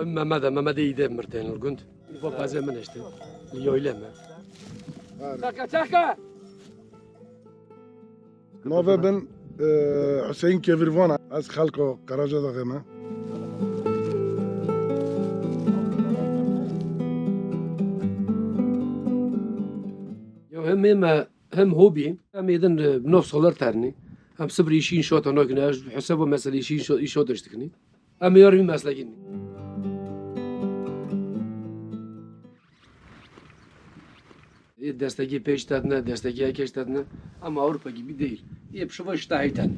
Mehmet iyi مرتين الجند بابا زمان اشتي اليوم تاكا نوفا بن حسين كيفيرفان از خلقو قراجة داغمه هم هوبي هم اذن بنفس غلط ترني هم صبر يشين شوط انا كنا حسابه مثلا يشين شوط اشتكني هم يارمي مسلكيني desteki peş tadına, desteki keş tadına ama Avrupa gibi değil. Hep şu baş tahiten.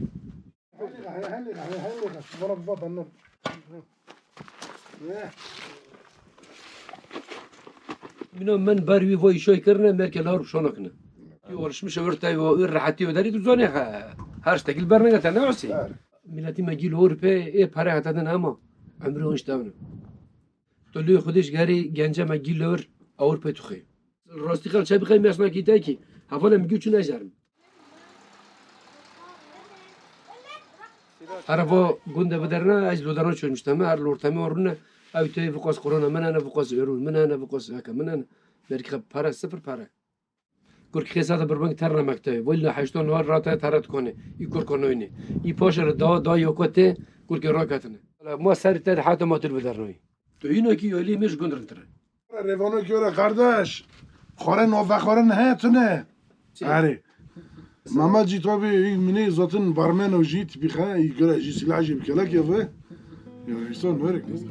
من بروي وای شوی کرنه مرکل هارو شونکنه. یورشمش ورتای و راحتی و داری تو زنی هرش تکل برنگه تناسی. ملتی مگیل اروپا ای پاره هاتن اما عمره اونش تاونه. تولی خودش گری گنجه مگیل اروپا تو خی. راستی خال چه بخوای میاسنا کیته کی حوالا میگی چون نجرم عرفا گنده بدرنا از لودران چونمشتم هر لورتامه ورونه او توی فقاس کرونا من انا فقاس ویروس من انا فقاس هک من انا مرکب پاره صفر پاره کور کی ساده بربنگ تر نمکته ولی هشتون نوار راته ترت کنه ای کور کنوینه ای پاشر دا یوکته کور کی راکتنه ما سر تر حتی ما تر بدرنوی تو اینو کی ولی مش گندرنتره روانو کیوره kardeş خورن نوفا خورن هاتونه آره محمد جی تو بی منی zaten barmen o jit bixa yigre ji silajı bkelak ya ve ya insan nörek نیست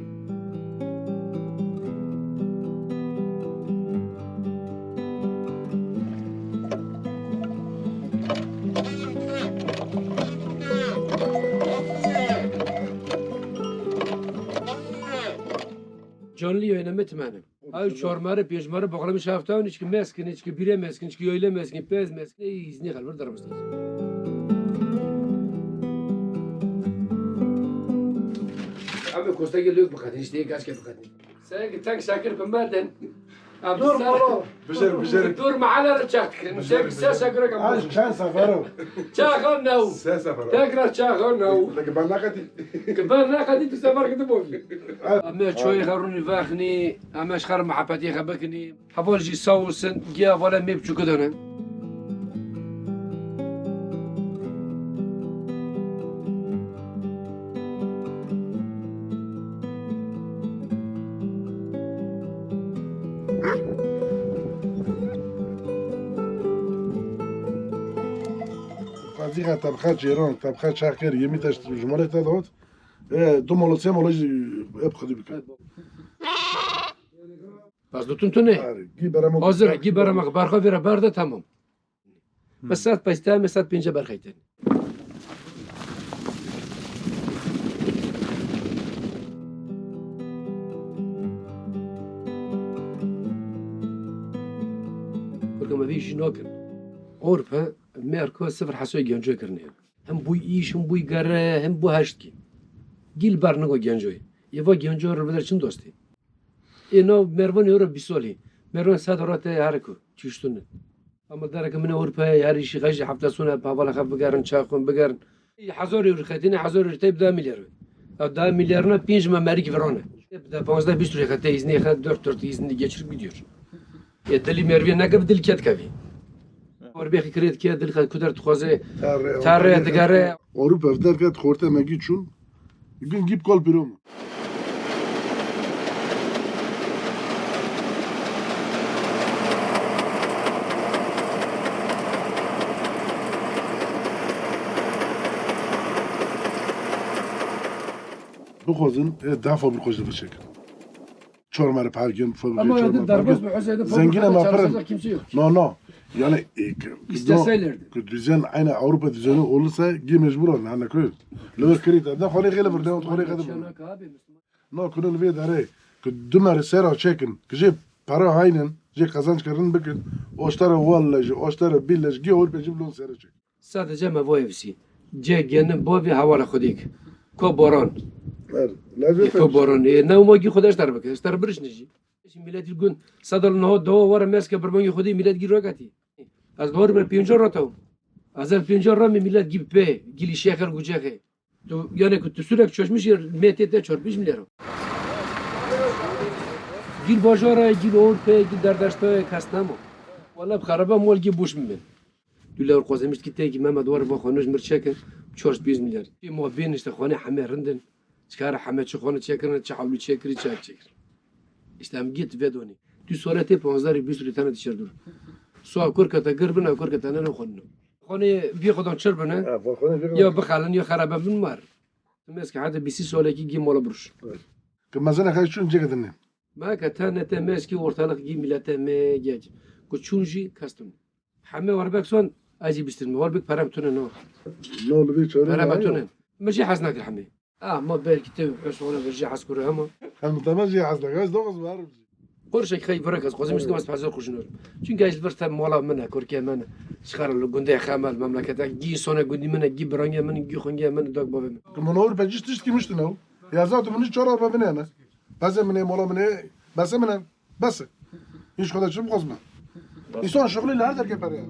Canlı yayınlamak temenim. Ay çormarı, pejmarı, bakalım şaftağın içki meskin, içki bire meskin, içki öyle meskin, pez meskin, izni kalır darımızda. Abi kosta geliyor bu kadın, işte kaç kere bu kadın. Sen gitsen şakir kumarden. dur baba becer dur mahalle rıçaktık. Sen gitsen şakir kumarden. عاش كان سفره Çakal nav. سفره Tekrar çakal nav. لكن بناقتي كبار ناقدي تسافر كده بوفي اما شوي خروني فاخني اما شخر محبتي خبكني حبول جي صوصن جا ولا ميبچو كدنا فازيغا طبخات جيران طبخات شاكر يميتاش جمالة تدوت دو مولوسيا مولوج ابخذ بك بس دوتون تو نه حاضر گی برام برخا ویرا برده تمام بس ساعت پایسته ساعت 5 برخایتن كل ما فيش ناكل أوروبا ميركو صفر حسوي جنجوي كرنيه هم بوي إيش هم بوي قرة هم بو هشتكي گیل برنگو گنجوی یه وا گنجو رو بدر چند دوستی اینا مروان یورو بیسالی مروان صدرات هرکو چیشتونه اما درک من اروپا هریشی خیلی هفته سونه بالا خب بگرن چاقون بگرن 1000 یورو خدینه 1000 یورو تایب 10 میلیارد او 10 میلیارد 5 ممرک ورانه ده 15 20 یورو خدای ایزنی خد 4 ایزنی geçirip gidiyor ya deli merve ne kadar dil ket kavi Orbeki kredi ki dil kadar tuhaze tarre degare Avrupa evderket khorte megi çun gün gip kol pirom بخوزن ده فابریک بچک چهارمره پرگن فابریک zengin ama pırın no yani isteselerdi düzen aynı Avrupa düzeni olursa gi mecbur olun hani köy lor kredi da kholi gele bir devlet kholi gele no kunul ve dare dümere sera çekin ki para aynen je kazanç karın bakın oştara vallahi oştara billahi gi Avrupa ciblon sera çek sadece mevayevsi ce genin bu bir havala khodik ko boran كبرون نو ما خودش تر بکه استر برش نجی ملت الگون صدر نه دو وار مسک برمانی خودی ملت گیر راکتی از بار بر پنجاه راتو از پنجاه رام ملت گیب به گلی شهر گوجه تو یعنی که تو سرک چشمش متت 4-5 میلیارد گیل باجاره گیل اورپه گیل دردشتای کس نمو والا بخرابه مول گی بوش من دولار قوزمشت کی تیگی محمد وار با خانوش مرچکن 400 میلیارد ما بینشت خانه همه رندن چکار همه چه خانه چکرن چه حالی چکری چه چکر işte هم گیت بدونی دو ساله تی 15 20 تنه دشردور سوال کرکتا گربن او کرکتا نه خونن خانه بی خودان چربنه یا بخالن یا خرابه من مار تمسك حتى ب 6 ساله کی گیم مال برش که مثلا خیلی چون جگه دنیم ما كتانة تمسكي ورتلق جي ملته ما جاج كتشونجي كاستم حمي وربك سون أجي بستلم وربك برامتونه نو نه لبی چاره برامتونه ماشي حزنك الحمي ما بالك تبي بس ولا برجع حسكره هما هم تماشي حسنك از دوغز بعرف قرش خي بركز قوزي مش ناس بحزر خوشنور چون جايز برت مولا منه كركي منه شخر الجندي خامل مملكتك جي سونه جندي منه جي برانيا منه جي خنجا منه دوك بابا که منور بجیش تشت کی مشتنو یا زاد منش چاره با بنه بس منه مولا منه بس منه بس هیچ خدا چه بخوزم انسان شغلی لر در که پره